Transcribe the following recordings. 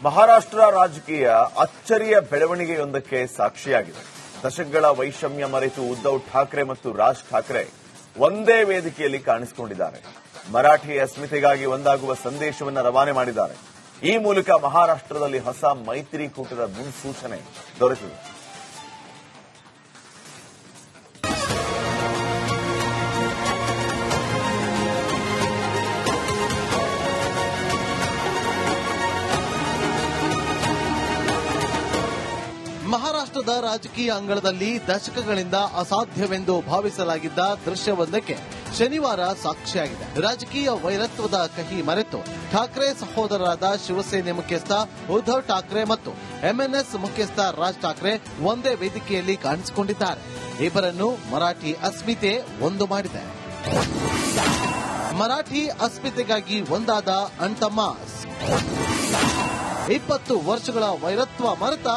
ಮಹಾರಾಷ್ಟ್ರ ರಾಜಕೀಯ ಅಚ್ಚರಿಯ ಬೆಳವಣಿಗೆಯೊಂದಕ್ಕೆ ಸಾಕ್ಷಿಯಾಗಿದೆ. ದಶಕಗಳ ವೈಷಮ್ಯ ಮರೆತು ಉದ್ದವ್ ಠಾಕ್ರೆ ಮತ್ತು ರಾಜ್ ಠಾಕ್ರೆ ಒಂದೇ ವೇದಿಕೆಯಲ್ಲಿ ಕಾಣಿಸಿಕೊಂಡಿದ್ದಾರೆ. ಮರಾಠಿ ಅಸ್ಮಿತೆಗಾಗಿ ಒಂದಾಗುವ ಸಂದೇಶವನ್ನು ರವಾನೆ ಮಾಡಿದ್ದಾರೆ. ಈ ಮೂಲಕ ಮಹಾರಾಷ್ಟ್ರದಲ್ಲಿ ಹೊಸ ಮೈತ್ರಿಕೂಟದ ಮುನ್ಸೂಚನೆ ದೊರೆತಿದೆ. ಮಹಾರಾಷ್ಟ್ರದ ರಾಜಕೀಯ ಅಂಗಳದಲ್ಲಿ ದಶಕಗಳಿಂದ ಅಸಾಧ್ಯವೆಂದು ಭಾವಿಸಲಾಗಿದ್ದ ದೃಶ್ಯವೊಂದಕ್ಕೆ ಶನಿವಾರ ಸಾಕ್ಷಿಯಾಗಿದೆ. ರಾಜಕೀಯ ವೈರತ್ವದ ಕಹಿ ಮರೆತು ಠಾಕ್ರೆ ಸಹೋದರರಾದ ಶಿವಸೇನೆ ಮುಖ್ಯಸ್ಥ ಉದ್ದವ್ ಠಾಕ್ರೆ ಮತ್ತು ಎಂಎನ್ಎಸ್ ಮುಖ್ಯಸ್ಥ ರಾಜ್ ಠಾಕ್ರೆ ಒಂದೇ ವೇದಿಕೆಯಲ್ಲಿ ಕಾಣಿಸಿಕೊಂಡಿದ್ದಾರೆ. ಇಬ್ಬರನ್ನು ಮರಾಠಿ ಅಸ್ಮಿತೆ ಒಂದು ಮಾಡಿದೆ. ಮರಾಠಿ ಅಸ್ಮಿತೆಗಾಗಿ ಒಂದಾದ ಅಣ್ತಮ್ಮ 20 ವರ್ಷಗಳ ವೈರತ್ವ ಮರೆತ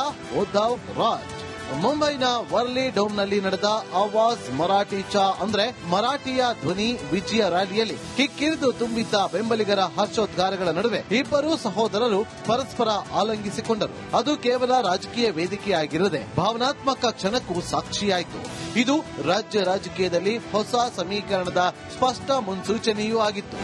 ಉದ್ದವ್ ರಾಜ್. ಮುಂಬೈನ ವರ್ಲಿ ಡೋಮ್ನಲ್ಲಿ ನಡೆದ ಆವಾಜ್ ಮರಾಠಿ ಚಾ ಅಂದ್ರೆ ಮರಾಠಿಯ ಧ್ವನಿ ವಿಜಯ ರ್ಯಾಲಿಯಲ್ಲಿ ಕಿಕ್ಕಿರಿದು ತುಂಬಿದ್ದ ಬೆಂಬಲಿಗರ ಹರ್ಷೋದ್ಗಾರಗಳ ನಡುವೆ ಇಬ್ಬರೂ ಸಹೋದರರು ಪರಸ್ಪರ ಆಲಿಂಗಿಸಿಕೊಂಡರು. ಅದು ಕೇವಲ ರಾಜಕೀಯ ವೇದಿಕೆಯಾಗಿರದೆ ಭಾವನಾತ್ಮಕ ಕ್ಷಣಕ್ಕೂ ಸಾಕ್ಷಿಯಾಯಿತು. ಇದು ರಾಜ್ಯ ರಾಜಕೀಯದಲ್ಲಿ ಹೊಸ ಸಮೀಕರಣದ ಸ್ಪಷ್ಟ ಮುನ್ಸೂಚನೆಯೂ ಆಗಿತ್ತು.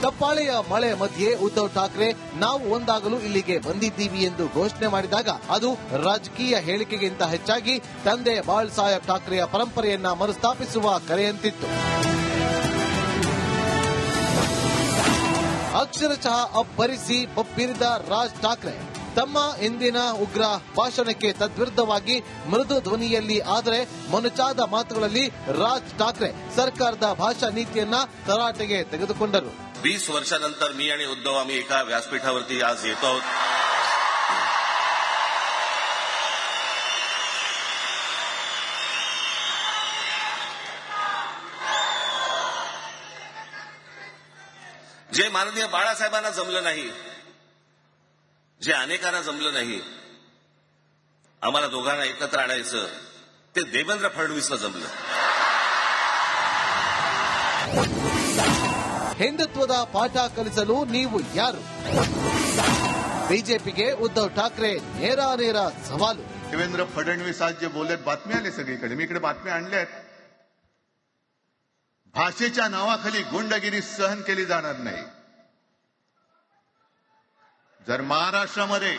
ಚಪ್ಪಾಳೆಯ ಮಳೆ ಮಧ್ಯೆ ಉದ್ದವ್ ಠಾಕ್ರೆ ನಾವು ಒಂದಾಗಲು ಇಲ್ಲಿಗೆ ಬಂದಿದ್ದೀವಿ ಎಂದು ಘೋಷಣೆ ಮಾಡಿದಾಗ ಅದು ರಾಜಕೀಯ ಹೇಳಿಕೆಗಿಂತ ಹೆಚ್ಚಾಗಿ ತಂದೆ ಬಾಳ್ ಸಾಹೇಬ್ ಠಾಕ್ರೆಯ ಪರಂಪರೆಯನ್ನ ಮರುಸ್ಥಾಪಿಸುವ ಕರೆಯಂತಿತ್ತು. ಅಕ್ಷರಶಃ ಅಬ್ಬರಿಸಿ ಬಬ್ಬಿರಿದ ರಾಜ್ ಠಾಕ್ರೆ ತಮ್ಮ ಇಂದಿನ ಉಗ್ರ ಭಾಷಣಕ್ಕೆ ತದ್ವಿರುದ್ಧವಾಗಿ ಮೃದು ಧ್ವನಿಯಲ್ಲಿ ಆದರೆ ಮೊನಚಾದ ಮಾತುಗಳಲ್ಲಿ ರಾಜ್ ಠಾಕ್ರೆ ಸರ್ಕಾರದ ಭಾಷಾ ನೀತಿಯನ್ನ ತರಾಟೆಗೆ ತೆಗೆದುಕೊಂಡರು. 20 वर्षानंतर मी आणि उद्धव आम्ही एका व्यासपीठावरती आज येतो आहोत. जे माननीय बाळासाहेबांना जमलं नाही, जे अनेकांना जमलं नाही, आम्हाला दोघांना एकत्र आणायचं ते देवेंद्र फडणवीसला जमलं. ಹಿಂದುತ್ವದ ಪಾಠ ಕಲಿಸಲು ನೀವು ಯಾರು? ಬಿಜೆಪಿಗೆ ಉದ್ದವ್ ಠಾಕ್ರೆ ನೇರ ಸವಾಲು. देवेंद्र फडणवीस आज जे बोलत बातम्या आले सगळीकडे, मी इकडे बातम्या आणल्यात. भाषेच्या नावाखाली गुंडगिरी सहन केली जाणार नाही. जर महाराष्ट्रामध्ये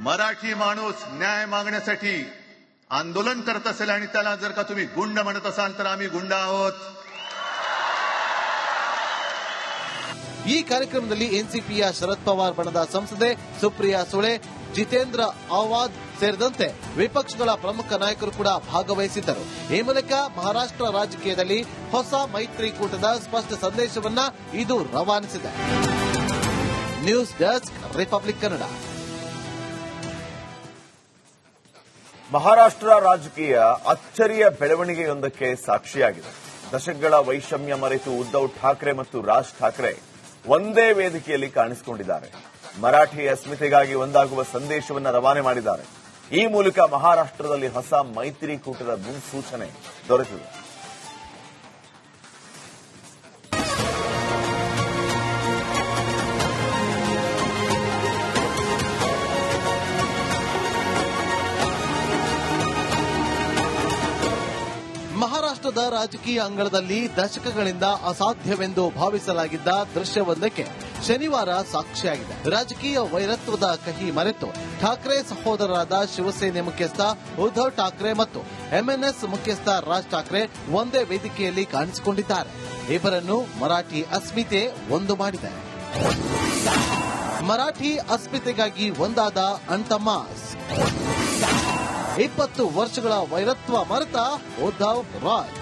मराठी माणूस न्याय मागण्यासाठी आंदोलन करत असेल आणि त्याला जर का तुम्ही गुंड म्हणत असाल तर आम्ही गुंड आहोत. ಈ ಕಾರ್ಯಕ್ರಮದಲ್ಲಿ ಎನ್ಸಿಪಿಯ ಶರದ್ ಪವಾರ್ ಬಣದ ಸಂಸದೆ ಸುಪ್ರಿಯಾ ಸುಳೆ, ಜಿತೇಂದ್ರ ಆವಾದ್ ಸೇರಿದಂತೆ ವಿಪಕ್ಷಗಳ ಪ್ರಮುಖ ನಾಯಕರು ಕೂಡ ಭಾಗವಹಿಸಿದ್ದರು. ಈ ಮೂಲಕ ಮಹಾರಾಷ್ಟ್ರ ರಾಜಕೀಯದಲ್ಲಿ ಹೊಸ ಮೈತ್ರಿಕೂಟದ ಸ್ಪಷ್ಟ ಸಂದೇಶವನ್ನ ಇದು ರವಾನಿಸಿದೆ. News desk, republic Kannada. Maharashtra ರಾಜಕೀಯ ಅಚ್ಚರಿಯ ಬೆಳವಣಿಗೆಯೊಂದಕ್ಕೆ ಸಾಕ್ಷಿಯಾಗಿದೆ. ದಶಕಗಳ ವೈಷಮ್ಯ ಮರೆತು ಉದ್ದವ್ ಠಾಕ್ರೆ ಮತ್ತು ರಾಜ್ ಠಾಕ್ರೆ ಒಂದೇ ವೇದಿಕೆಯಲ್ಲಿ ಕಾಣಿಸಿಕೊಂಡಿದ್ದಾರೆ. ಮರಾಠಿ ಅಸ್ಮಿತೆಗಾಗಿ ಒಂದಾಗುವ ಸಂದೇಶವನ್ನು ರವಾನೆ ಮಾಡಿದ್ದಾರೆ. ಈ ಮೂಲಕ ಮಹಾರಾಷ್ಟ್ರದಲ್ಲಿ ಹೊಸ ಮೈತ್ರಿಕೂಟದ ಮುನ್ಸೂಚನೆ ದೊರೆತಿದೆ. ಮಹಾರಾಷ್ಟ್ರದ ರಾಜಕೀಯ ಅಂಗಳದಲ್ಲಿ ದಶಕಗಳಿಂದ ಅಸಾಧ್ಯವೆಂದು ಭಾವಿಸಲಾಗಿದ್ದ ದೃಶ್ಯವೊಂದಕ್ಕೆ ಶನಿವಾರ ಸಾಕ್ಷಿಯಾಗಿದೆ. ರಾಜಕೀಯ ವೈರತ್ವದ ಕಹಿ ಮರೆತು ಠಾಕ್ರೆ ಸಹೋದರರಾದ ಶಿವಸೇನೆ ಮುಖ್ಯಸ್ಥ ಉದ್ದವ್ ಠಾಕ್ರೆ ಮತ್ತು ಎಂಎನ್ಎಸ್ ಮುಖ್ಯಸ್ಥ ರಾಜ್ ಠಾಕ್ರೆ ಒಂದೇ ವೇದಿಕೆಯಲ್ಲಿ ಕಾಣಿಸಿಕೊಂಡಿದ್ದಾರೆ. ಇಬ್ಬರನ್ನು ಮರಾಠಿ ಅಸ್ಮಿತೆ ಒಂದು ಮಾಡಿದೆ. ಮರಾಠಿ ಅಸ್ಮಿತೆಗಾಗಿ ಒಂದಾದ ಅಣ್ತಮ್ಮ 20 ವರ್ಷಗಳ ವೈರತ್ವ ಮರೆತ ಉದ್ದವ್ ರಾಜ್.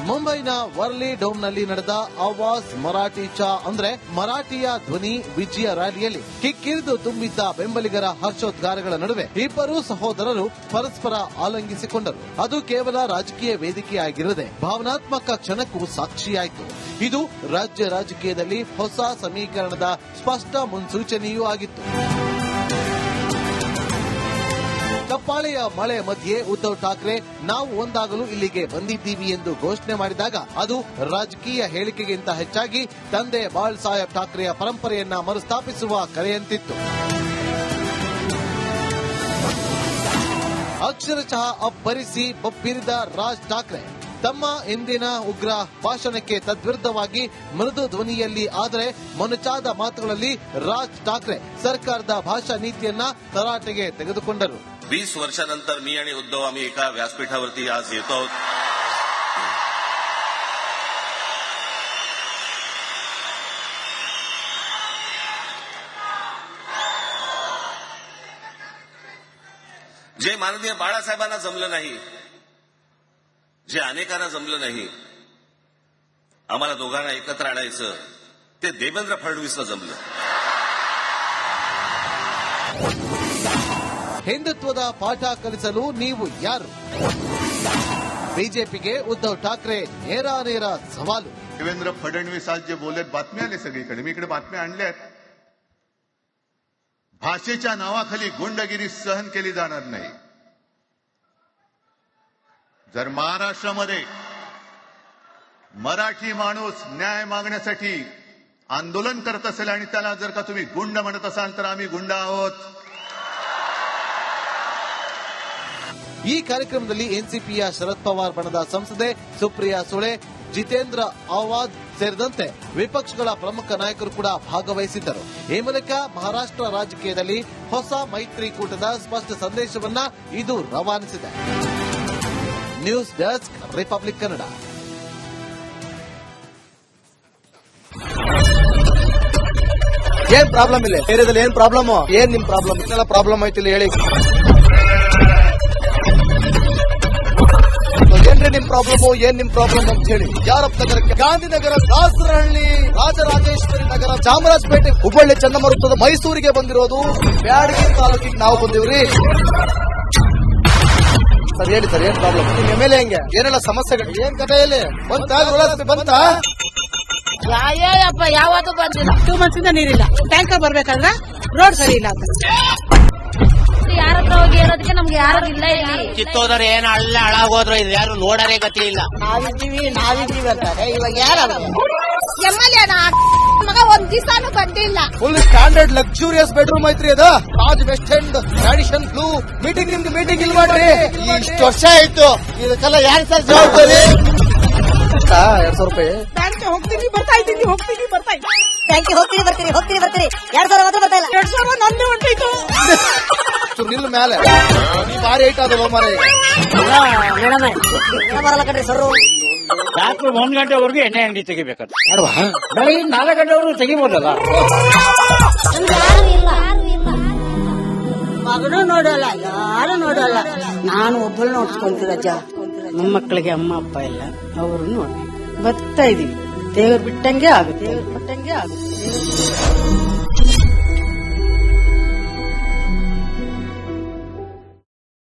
ಮುಂಬೈನ ವರ್ಲಿ ಡೋಮ್ನಲ್ಲಿ ನಡೆದ ಆವಾಜ್ ಮರಾಠಿ ಚಾ ಅಂದ್ರೆ ಮರಾಠಿಯ ಧ್ವನಿ ವಿಜಯ ರ್ಯಾಲಿಯಲ್ಲಿ ಕಿಕ್ಕಿರಿದು ತುಂಬಿದ್ದ ಬೆಂಬಲಿಗರ ಹರ್ಷೋದ್ಗಾರಗಳ ನಡುವೆ ಇಬ್ಬರೂ ಸಹೋದರರು ಪರಸ್ಪರ ಆಲಿಂಗಿಸಿಕೊಂಡರು. ಅದು ಕೇವಲ ರಾಜಕೀಯ ವೇದಿಕೆಯಾಗಿರದೆ ಭಾವನಾತ್ಮಕ ಕ್ಷಣಕ್ಕೂ ಸಾಕ್ಷಿಯಾಯಿತು. ಇದು ರಾಜ್ಯ ರಾಜಕೀಯದಲ್ಲಿ ಹೊಸ ಸಮೀಕರಣದ ಸ್ಪಷ್ಟ ಮುನ್ಸೂಚನೆಯೂ ಆಗಿತ್ತು. ಚಪ್ಪಾಳೆಯ ಮಳೆ ಮಧ್ಯೆ ಉದ್ದವ್ ಠಾಕ್ರೆ ನಾವು ಒಂದಾಗಲು ಇಲ್ಲಿಗೆ ಬಂದಿದ್ದೀವಿ ಎಂದು ಘೋಷಣೆ ಮಾಡಿದಾಗ ಅದು ರಾಜಕೀಯ ಹೇಳಿಕೆಗಿಂತ ಹೆಚ್ಚಾಗಿ ತಂದೆ ಬಾಳ್ ಸಾಹೇಬ್ ಠಾಕ್ರೆಯ ಪರಂಪರೆಯನ್ನ ಮರುಸ್ಥಾಪಿಸುವ ಕರೆಯಂತಿತ್ತು. ಅಕ್ಷರಶಃ ಅಬ್ಬರಿಸಿ ಬಬ್ಬಿರಿದ ರಾಜ್ ಠಾಕ್ರೆ ತಮ್ಮ ಇಂದಿನ ಉಗ್ರ ಭಾಷಣಕ್ಕೆ ತದ್ವಿರುದ್ಧವಾಗಿ ಮೃದು ಧ್ವನಿಯಲ್ಲಿ ಆದರೆ ಮೊನಚಾದ ಮಾತುಗಳಲ್ಲಿ ರಾಜ್ ಠಾಕ್ರೆ ಸರ್ಕಾರದ ಭಾಷಾ ನೀತಿಯನ್ನ ತರಾಟೆಗೆ ತೆಗೆದುಕೊಂಡರು. 20 वर्षानंतर मी आणि उद्धव आम्ही एका व्यासपीठावरती आज येतो आहोत. जे माननीय बाळासाहेबांना जमलं नाही, जे अनेकांना जमलं नाही, आम्हाला दोघांना एकत्र आणायचं ते देवेंद्र फडणवीसला जमलं. ಹಿಂದುತ್ವದ ಪಾಠ ಕಲಿಸಲು ನೀವು ಯಾರು? ಬಿಜೆಪಿಗೆ उद्धव ठाकरे ನೇರ सवालू. देवेंद्र फडणवीस आज जे बोलत बातम्या आले सगळीकडे, मी इकडे बातम्या आणल्यात. भाषेच्या नावाखाली गुंडगिरी सहन केली जाणार नाही. जर महाराष्ट्रामध्ये मराठी माणूस न्याय मागण्यासाठी आंदोलन करत असेल आणि त्याला जर का तुम्ही गुंड म्हणत असाल तर आम्ही गुंड आहोत. ಈ ಕಾರ್ಯಕ್ರಮದಲ್ಲಿ ಎನ್ಸಿಪಿಯ ಶರದ್ ಪವಾರ್ ಬಣದ ಸಂಸದೆ ಸುಪ್ರಿಯಾ ಸುಳೆ, ಜಿತೇಂದ್ರ ಆವಾದ್ ಸೇರಿದಂತೆ ವಿಪಕ್ಷಗಳ ಪ್ರಮುಖ ನಾಯಕರು ಕೂಡ ಭಾಗವಹಿಸಿದ್ದರು. ಈ ಮೂಲಕ ಮಹಾರಾಷ್ಟ್ರ ರಾಜಕೀಯದಲ್ಲಿ ಹೊಸ ಮೈತ್ರಿಕೂಟದ ಸ್ಪಷ್ಟ ಸಂದೇಶವನ್ನ ಇದು ರವಾನಿಸಿದೆ. News desk, republic Kannada. ಏನ್ ಪ್ರಾಬ್ಲಮ್ ಇಲ್ಲ ಏರಿಯಾದಲ್ಲಿ? ಏನ್ ಪ್ರಾಬ್ಲಮ್? ಏನ್ ನಿಮ್ ಪ್ರಾಬ್ಲಮ್? ಇದೆಲ್ಲ ಪ್ರಾಬ್ಲಮ್ ಐತಿಲ್ಲ ಹೇಳಿ. ಏನ್ರಿ ನಿಮ್ ಪ್ರಾಬ್ಲಮ್? ಏನ್ ನಿಮ್ ಪ್ರಾಬ್ಲಮ್ ಅಂತ ಹೇಳಿ. ಯಾರಪ್ಪ ನಗರಕ್ಕೆ? ಗಾಂಧಿನಗರ, ದಾಸರಹಳ್ಳಿ, ರಾಜರಾಜೇಶ್ವರಿ ನಗರ, ಚಾಮರಾಜಪೇಟೆ, ಹುಬ್ಬಳ್ಳಿ, ಚನ್ನಮರುತ್ತದ, ಮೈಸೂರಿಗೆ ಬಂದಿರೋದು. ಬ್ಯಾಡಗಿ ತಾಲೂಕಿಗೆ ನಾವು ಬಂದಿವ್ರಿ. ಸರ್ ಹೇಳಿ ಸರ್, ಏನ್ ಪ್ರಾಬ್ಲಮ್? ನಿಮ್ ಎಮ್ ಎಲ್ ಎ ಹೆಂಗೆ? ಏನೆಲ್ಲ ಸಮಸ್ಯೆಗಳು? ಏನ್ ಕಥೆಯಲ್ಲಿ ಬಂತ? ಯಾಯಪ್ಪ ಯಾವತ್ತೂ ಬಂದಿಲ್ಲ. 2 months ಇಂದ ನೀರಿಲ್ಲ. ಟ್ಯಾಂಕರ್ ಬರ್ಬೇಕಾದ್ರೆ ರೋಡ್ ಸರಿ ಇಲ್ಲ ಅಂತ ಯಾರ ಹತ್ರ ಹೋಗಿ ಹೇಳೋದಕ್ಕೆ ನಮ್ಗೆ ಯಾರು ಇಲ್ಲ. ಇಲ್ಲಿ ಕಿತ್ತೋದ್ರೆ ಏನು ಅಲ್ಲ ಹಾಳಾಗೋದ್ರು ಇದು ಯಾರು ನೋಡರೇ ಗತಿ ಇಲ್ಲ. ನಾವಿದ್ದೀವಿ ಅಂತಾರೆ. ಇವಾಗ ಯಾರು ಎಮ್ಎಲ್ಎ ಮಗ ಒಂದ್ ದಿವಸನೂ ಬಂದಿಲ್ಲ. ಫುಲ್ ಸ್ಟ್ಯಾಂಡರ್ಡ್ ಲಕ್ಸುರಿಯಸ್ ಬೆಡ್ರೂಮ್ ಐತ್ರಿ ಅದು. Taj West End, Radisson Blu. Meeting ನಿಮ್ಗೆ ಮೀಟಿಂಗ್ ಇಲ್ ಮಾಡ್ರಿ. ಇಷ್ಟು ವರ್ಷ ಆಯ್ತು, ಇದಕ್ಕೆಲ್ಲ ಯಾರು ಸರ್ ಜವಾಬ್ದಾರಿ? 2,000 ರೂಪಾಯಿ ಬ್ಯಾಂಕ್ ಹೋಗ್ತೀನಿ ಬರ್ತಾ ಇದ್ದೀನಿ. ಬ್ಯಾಂಕಿಗೆ ಹೋಗ್ತೀನಿ ಬರ್ತೀರಿ 2,000 ಮಾತ್ರ ಬರ್ತಾ ಇಲ್ಲ. 2,000 ನಂದು ಹೊಂಟಿತ್ತು. ನಿಲ್ ಮೇಲೆ ಭಾರಿ ಐಟ್ ಅದು ಮಾರ. ಮೇಡಮ್ ಬರಲ್ಲ ಕಣ್ರಿ ಸರ್. ರಾತ್ರಿ 1 ಗಂಟೆವರೆಗೂ ಎಣ್ಣೆ ಅಂಗಡಿ ತೆಗಿಬೇಕಾದ್ರೆ ಬೆಳಗ್ಗೆ 4 ಗಂಟೆವರೆಗೂ ತೆಗಿಬೋದಲ್ಲ. ಮಗನೂ ನೋಡಲ್ಲ, ಯಾರು ನೋಡಲ್ಲ. ನಾನು ಒಬ್ಬಳು ನೋಡ್ಸ್ಕೊಂತೀರಜ್ಜ. ನಮ್ಮ ಮಕ್ಕಳಿಗೆ ಅಮ್ಮ ಅಪ್ಪ ಇಲ್ಲ, ಅವರು ನೋಡಿ ಬರ್ತಾ ಇದೀವಿ. ದೇವರು ಬಿಟ್ಟಂಗೆ ಆಗುತ್ತೆ.